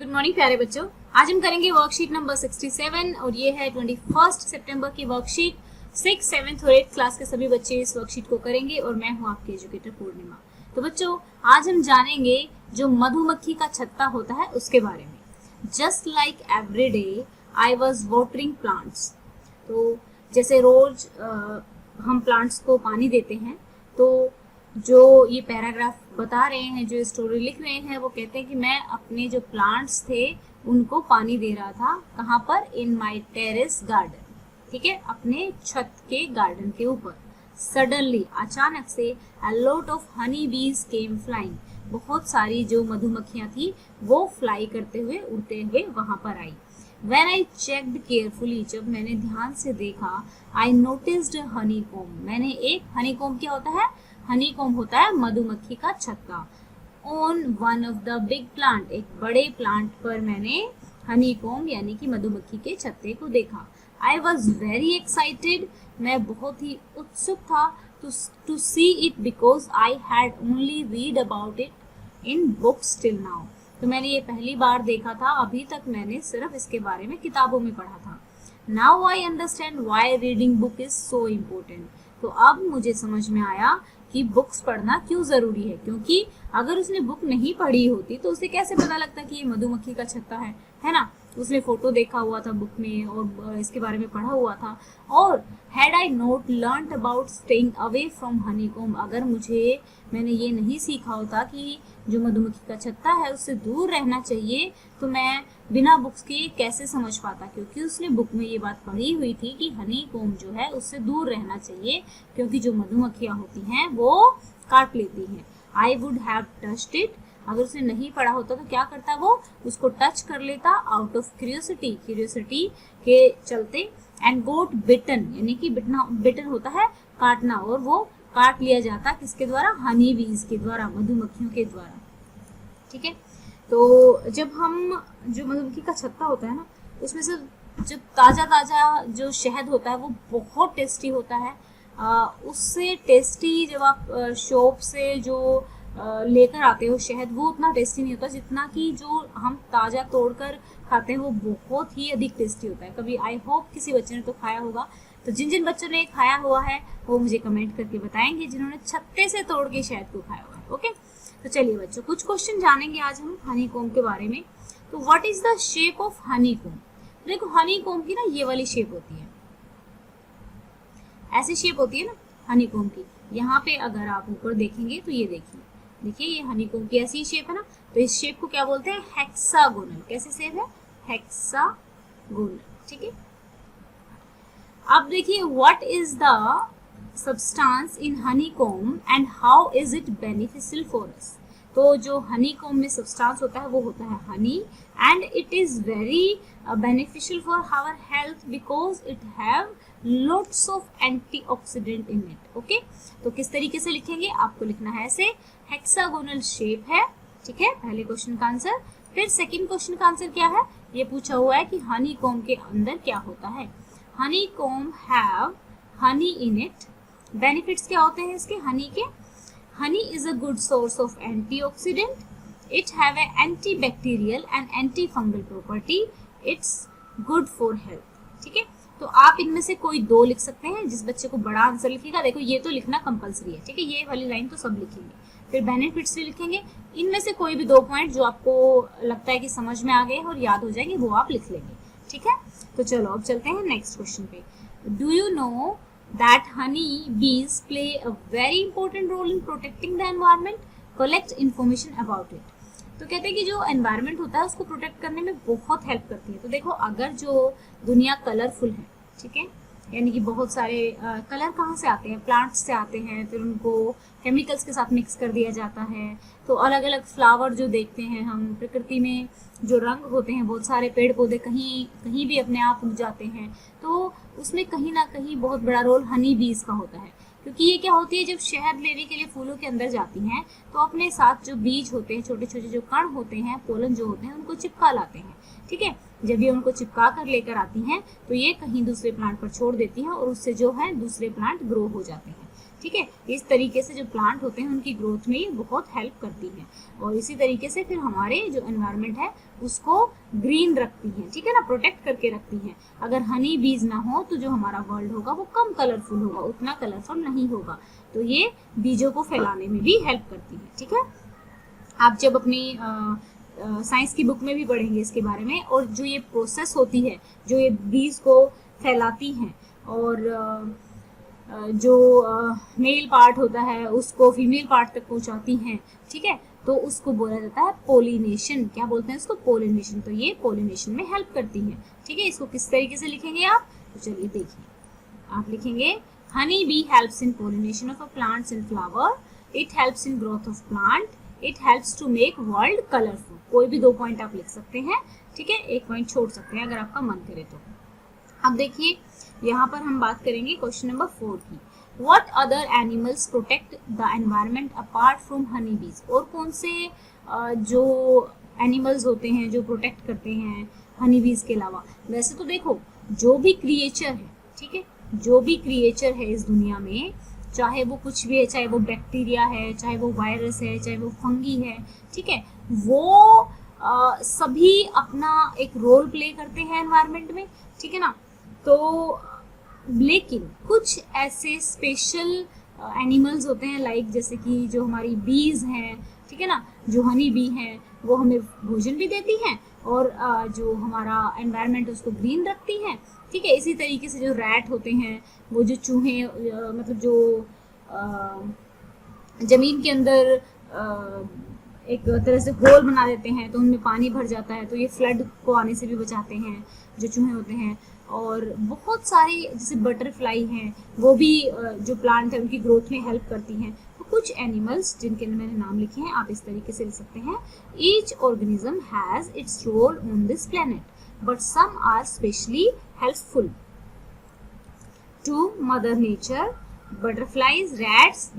Good morning प्यारे बच्चों। आज हम करेंगे वर्कशीट नंबर 67 और ये है 21 सितंबर की वर्कशीट। 6th, 7th और 8th क्लास के सभी बच्चे इस वर्कशीट को करेंगे और मैं हूँ आपकी एजुकेटर पूर्णिमा। तो बच्चों आज हम जानेंगे जो मधुमक्खी का छत्ता होता है उसके बारे में। Just like every day I was watering plants. तो जैसे रोज हम प्लांट्स को पानी देते हैं, तो जो ये पैराग्राफ बता रहे हैं, जो स्टोरी लिख रहे हैं, वो कहते हैं कि मैं अपने जो प्लांट्स थे उनको पानी दे रहा था। कहाँ पर? इन माई टेरेस गार्डन। ठीक है, अपने छत के गार्डन के ऊपर। सडनली, अचानक से, अ लॉट ऑफ हनी बीज केम फ्लाइंग। बहुत सारी जो मधुमक्खियां थी वो फ्लाई करते हुए, उड़ते हुए वहां पर आई। When I checked carefully, जब मैंने ध्यान से देखा, I noticed a honeycomb। मैंने एक honeycomb, क्या होता है? honeycomb होता है मधुमक्खी का छत्ता। On one of the big plant, एक बड़े प्लांट पर मैंने honeycomb यानी कि मधुमक्खी के छत्ते को देखा। I was very excited, मैं बहुत ही उत्सुक था to see it because I had only read about it in books till now। तो मैंने ये पहली बार देखा था, अभी तक मैंने सिर्फ इसके बारे में किताबों में पढ़ा था। Now I understand why reading book is so important. तो अब मुझे समझ में आया कि बुक्स पढ़ना क्यों ज़रूरी है, क्योंकि अगर उसने बुक नहीं पढ़ी होती तो उसे कैसे पता लगता कि ये मधुमक्खी का छत्ता है ना। उसने फोटो देखा हुआ था बुक में और इसके बारे में पढ़ा हुआ था। और had I not learned about staying away from honeycomb, अगर मैंने ये नहीं सीखा होता कि जो मधुमक्खी का छत्ता है उससे दूर रहना चाहिए, तो मैं बिना बुक्स के कैसे समझ पाता, क्योंकि उसने बुक में ये बात पढ़ी हुई थी कि हनीकॉम्ब जो है उससे दूर रहना चाहिए, क्योंकि जो मधुमक्खियाँ होती हैं वो काट लेती हैं। I would have touched it, अगर उसने नहीं पढ़ा होता तो क्या करता वो उसको टच कर लेता आउट ऑफ क्यूरियोसिटी के चलते। एंड गोट बिटन, यानी कि बिटन होता है काटना, और वो काट लिया जाता किसके द्वारा? हनी बीज के द्वारा, मधुमक्खियों के द्वारा। ठीक है, तो जब हम जो मधुमक्खी का छत्ता होता है ना, उसमें से जब ताज़ा जो शहद होता है वो बहुत टेस्टी होता है। उससे टेस्टी जब आप शॉप से जो लेकर आते हो शहद, वो उतना टेस्टी नहीं होता जितना कि जो हम ताज़ा तोड़कर खाते हैं वो बहुत ही अधिक टेस्टी होता है। कभी आई होप किसी बच्चे ने तो खाया होगा। तो जिन बच्चों ने खाया हुआ है वो मुझे कमेंट करके बताएंगे, जिन्होंने छत्ते से तोड़ के शहद को खाया हुआ है। ओके, तो चलिए बच्चों, कुछ क्वेश्चन जानेंगे आज हम हनीकॉम्ब के बारे में। तो what is the shape of honeycomb? देखो हनीकॉम्ब की ना ये वाली शेप होती है, ऐसी शेप होती है ना हनीकॉम्ब की। यहाँ पे अगर आप ऊपर देखेंगे तो ये देखिए ये हनीकॉम्ब की ऐसी शेप है ना। तो इस शेप को क्या बोलते हैं? हेक्सागोनल। कैसी शेप है? हेक्सागोनल। ठीक है, अब देखिए what is the substance in honeycomb and how is it beneficial for us. तो जो हनीकॉम्ब में सब्सटेंस होता है वो होता है honey, and it is very beneficial for our health because it have lots of antioxidant in it. Okay, तो किस तरीके से लिखेंगे? आपको लिखना है ऐसे, हेक्सागोनल शेप है। ठीक है, पहले क्वेश्चन का आंसर। फिर सेकंड क्वेश्चन का आंसर क्या है? ये पूछा हुआ है कि हनीकॉम्ब के अंदर क्या होता है। Honeycomb have Honey in it. Benefits क्या होते हैं इसके हनी के? Honey is a good source of antioxidant. It have a antibacterial and anti fungal property. It's good for health. ठीक है, तो आप इनमें से कोई दो लिख सकते हैं। जिस बच्चे को बड़ा आंसर लिखेगा, देखो ये तो लिखना कंपलसरी है। ठीक है, ये वाली लाइन तो सब लिखेंगे, फिर बेनिफिट्स भी लिखेंगे। इनमें से कोई भी दो पॉइंट जो आपको लगता है कि समझ में आ गए और याद हो जाएंगे वो आप लिख लेंगे। ठीक है, तो चलो अब चलते हैं नेक्स्ट क्वेश्चन पे। Do you know that honey bees play a very important role in protecting the environment? Collect information about it. तो कहते हैं कि जो एनवायरनमेंट होता है उसको प्रोटेक्ट करने में बहुत हेल्प करती है। तो देखो अगर जो दुनिया कलरफुल है, ठीक है, यानी कि बहुत सारे कलर कहाँ से आते हैं? प्लांट्स से आते हैं, फिर उनको केमिकल्स के साथ मिक्स कर दिया जाता है। तो अलग अलग फ्लावर जो देखते हैं हम प्रकृति में, जो रंग होते हैं, बहुत सारे पेड़ पौधे कहीं भी अपने आप उग जाते हैं, तो उसमें कहीं ना कहीं बहुत बड़ा रोल हनी बीज का होता है। क्योंकि ये क्या होती है, जब शहद लेने के लिए फूलों के अंदर जाती हैं तो अपने साथ जो बीज होते हैं, छोटे छोटे जो कण होते हैं, पोलन जो होते हैं, उनको चिपका लाते हैं। ठीक है, जब ये उनको चिपका कर लेकर आती हैं तो ये कहीं दूसरे प्लांट पर छोड़ देती हैं और उससे जो है दूसरे प्लांट ग्रो हो जाते हैं। ठीक है। इस तरीके से जो प्लांट होते हैं उनकी ग्रोथ में ये बहुत हेल्प करती है और इसी तरीके से फिर हमारे जो एनवायरनमेंट है उसको ग्रीन रखती है, ठीक है ना, प्रोटेक्ट करके रखती है। अगर हनी बीज ना हो तो जो हमारा वर्ल्ड होगा वो कम कलरफुल होगा, उतना कलरफुल नहीं होगा। तो ये बीजों को फैलाने में भी हेल्प करती है, ठीक है। आप जब अपनी साइंस की बुक में भी पढ़ेंगे इसके बारे में, और जो ये प्रोसेस होती है जो ये बीज को फैलाती हैं और जो मेल पार्ट होता है उसको फीमेल पार्ट तक पहुंचाती हैं, ठीक है, तो उसको बोला जाता है पोलिनेशन। क्या बोलते हैं इसको? पोलिनेशन। तो ये पोलिनेशन में हेल्प करती है, ठीक है। इसको किस तरीके से लिखेंगे आप? तो चलिए देखिए, आप लिखेंगे honey bee helps in pollination of a plants and flower, it helps in growth of plant, it helps to make world colourful. कोई भी 2 पॉइंट आप लिख सकते हैं, ठीक है, 1 पॉइंट छोड़ सकते हैं अगर आपका मन करे तो। अब देखिए यहाँ पर हम बात करेंगे क्वेश्चन नंबर 4 की। What other animals protect the environment apart from honey bees? और कौन से जो एनिमल्स होते हैं जो प्रोटेक्ट करते हैं हनी बीज के अलावा? वैसे तो देखो, जो भी क्रिएचर है, ठीक है, जो भी क्रिएचर है इस दुनिया में, चाहे वो कुछ भी है, चाहे वो बैक्टीरिया है, चाहे वो वायरस है, चाहे वो फंगी है, ठीक है, वो सभी अपना एक रोल प्ले करते हैं एनवायरनमेंट में, ठीक है ना। तो लेकिन कुछ ऐसे स्पेशल एनिमल्स होते हैं, लाइक जैसे कि जो हमारी बीज हैं, ठीक है ना, जो हनी बी हैं, वो हमें भोजन भी देती हैं और जो हमारा एनवायरनमेंट उसको ग्रीन रखती हैं, ठीक है। इसी तरीके से जो रैट होते हैं, वो जो चूहे मतलब जो ज़मीन के अंदर एक तरह से होल बना देते हैं तो उनमें पानी भर जाता है, तो ये फ्लड को आने से भी बचाते हैं जो चूहे होते हैं। और बहुत सारी जैसे बटरफ्लाई हैं, वो भी जो प्लांट है उनकी ग्रोथ में हेल्प करती हैं। तो कुछ एनिमल्स जिनके मैंने नाम लिखे हैं आप इस तरीके से लिख सकते हैं। Each organism has its role on this planet but some are specially helpful to mother nature, butterflies, rats,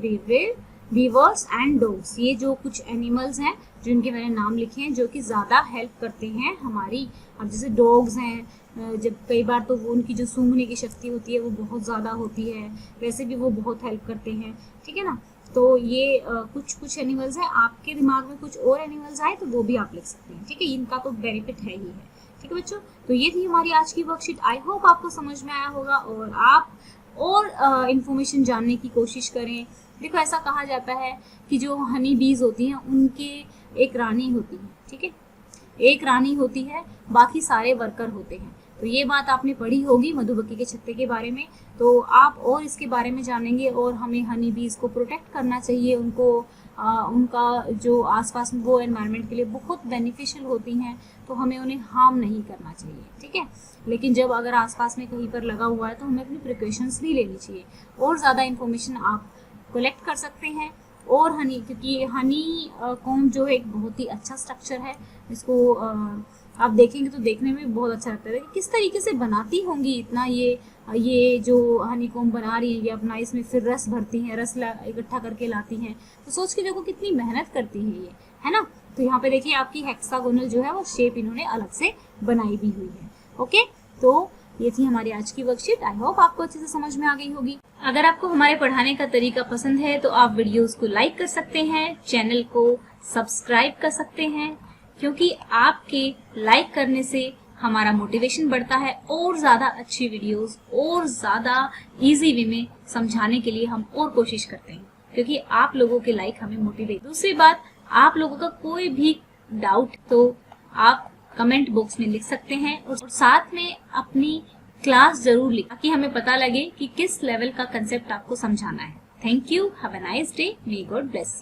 beavers and dogs. ये जो कुछ एनिमल्स हैं जिनके मैंने नाम लिखे हैं जो कि ज़्यादा हेल्प करते हैं हमारी। अब जैसे डॉग्स हैं, जब कई बार तो वो उनकी जो सूंघने की शक्ति होती है वो बहुत ज़्यादा होती है, वैसे भी वो बहुत हेल्प करते हैं, ठीक है ना। तो ये कुछ एनिमल्स हैं। आपके दिमाग में कुछ और एनिमल्स आए तो वो भी आप लिख सकते हैं, ठीक है। इनका तो बेनिफिट है ही है, ठीक है बच्चों। तो ये थी हमारी आज की वर्कशीट। आई होप आपको समझ में आया होगा और आप और इन्फॉर्मेशन जानने की कोशिश करें। देखो, ऐसा कहा जाता है कि जो हनी बीज होती हैं उनके एक रानी होती है, ठीक है, एक रानी होती है, बाकी सारे वर्कर होते हैं। तो ये बात आपने पढ़ी होगी मधुमक्खी के छत्ते के बारे में। तो आप और इसके बारे में जानेंगे और हमें हनी बीज को प्रोटेक्ट करना चाहिए। उनको उनका जो आसपास में वो एनवायरनमेंट के लिए बहुत बेनिफिशियल होती हैं, तो हमें उन्हें हार्म नहीं करना चाहिए, ठीक है। लेकिन जब अगर आसपास में कहीं पर लगा हुआ है तो हमें अपनी प्रिकॉशंस भी लेनी चाहिए। और ज़्यादा इन्फॉर्मेशन आप कलेक्ट कर सकते हैं। और हनी, क्योंकि हनी कॉम्ब जो है एक बहुत ही अच्छा स्ट्रक्चर है, इसको आप देखेंगे तो देखने में बहुत अच्छा लगता है कि किस तरीके से बनाती होंगी इतना। ये जो हनी कॉम्ब बना रही है, ये अपना इसमें फिर रस भरती हैं, रस इकट्ठा करके लाती हैं। तो सोच के देखो कितनी मेहनत करती है ये, है ना। तो यहाँ पे देखिए आपकी हेक्सागोनल जो है वो शेप इन्होंने अलग से बनाई भी हुई है। ओके, तो ये थी हमारी आज की वर्कशीट। आई होप आपको अच्छे से समझ में आ गई होगी। अगर आपको हमारे पढ़ाने का तरीका पसंद है तो आप वीडियोस को लाइक कर सकते हैं, चैनल को सब्सक्राइब कर सकते हैं, क्योंकि आपके लाइक करने से हमारा मोटिवेशन बढ़ता है और ज़्यादा अच्छी वीडियोस और ज़्यादा इजी वे में समझाने के लिए हम और कोशिश करते हैं, क्योंकि आप लोगों के लाइक हमें मोटिवेट। दूसरी बात, आप लोगों का कोई भी डाउट तो आप कमेंट बॉक्स में लिख सकते हैं और साथ में अपनी क्लास जरूर लिखें ताकि हमें पता लगे कि किस लेवल का कंसेप्ट आपको समझाना है। Thank you, have a nice day, may God bless you.